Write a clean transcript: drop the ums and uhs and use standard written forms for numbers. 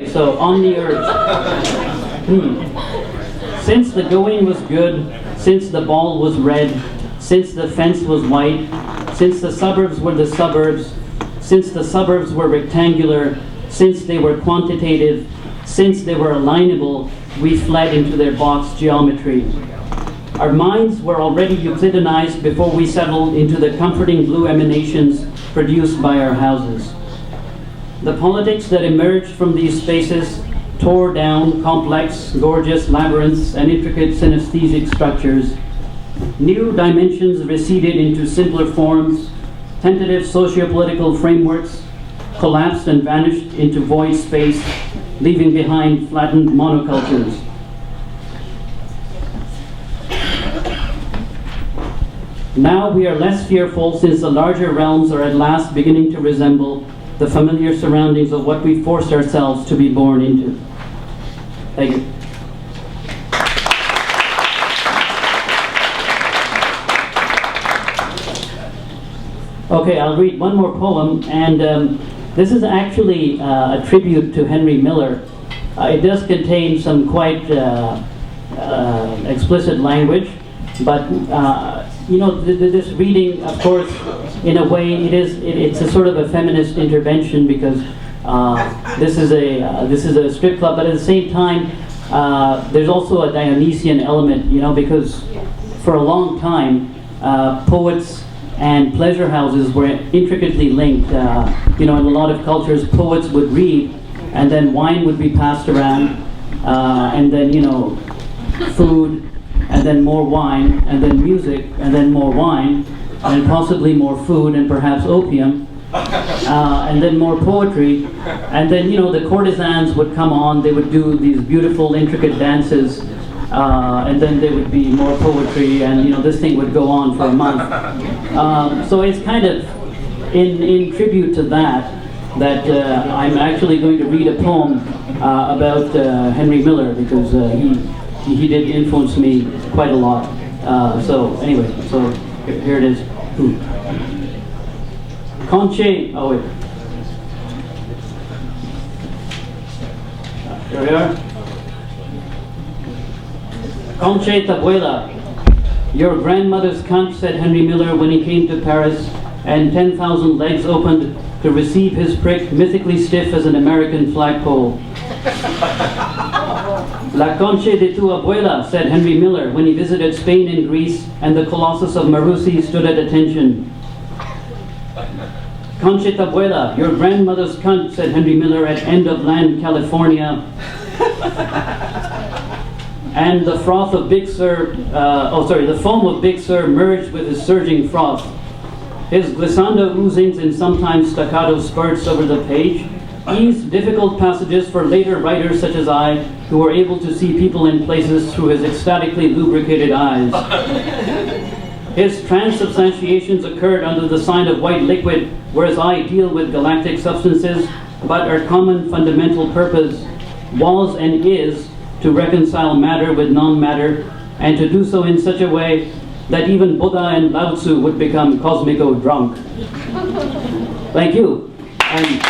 So, on the earth. Since the going was good, since the ball was red, since the fence was white, since the suburbs were the suburbs, since the suburbs were rectangular, since they were quantitative, since they were alignable, we fled into their box geometry. Our minds were already Euclideanized before we settled into the comforting blue emanations produced by our houses. The politics that emerged from these spaces tore down complex, gorgeous labyrinths and intricate synesthetic structures. New dimensions receded into simpler forms. Tentative socio-political frameworks collapsed and vanished into void space, leaving behind flattened monocultures. Now we are less fearful since the larger realms are at last beginning to resemble the familiar surroundings of what we forced ourselves to be born into. Thank you. Okay, I'll read one more poem, and this is actually a tribute to Henry Miller. It does contain some quite explicit language, but you know, this reading, of course, in a way, it's a sort of a feminist intervention because this is a strip club, but at the same time, there's also a Dionysian element, you know, because for a long time, poets and pleasure houses were intricately linked. You know, in a lot of cultures, poets would read, and then wine would be passed around, and then, you know, food, and then more wine, and then music, and then more wine, and possibly more food, and perhaps opium, and then more poetry, and then, you know, the courtesans would come on, they would do these beautiful, intricate dances, and then there would be more poetry, and, you know, this thing would go on for a month. So it's kind of in tribute to that I'm actually going to read a poem about Henry Miller, because he did influence me quite a lot. So anyway, so here it is. Conche, oh wait. Here we are. Conche Tabuela, your grandmother's cunt, said Henry Miller when he came to Paris, and 10,000 legs opened to receive his prick, mythically stiff as an American flagpole. La conche de tu abuela, said Henry Miller when he visited Spain and Greece, and the Colossus of Marusi stood at attention. Conche abuela, your grandmother's cunt, said Henry Miller at End of Land, California. And the froth of Big Sur, the foam of Big Sur merged with his surging froth. His glissando oozings in sometimes staccato spurts over the page eased difficult passages for later writers such as I, who were able to see people and places through his ecstatically lubricated eyes. His transubstantiations occurred under the sign of white liquid, whereas I deal with galactic substances, but our common fundamental purpose was and is to reconcile matter with non-matter, and to do so in such a way that even Buddha and Lao Tzu would become cosmico drunk. Thank you. And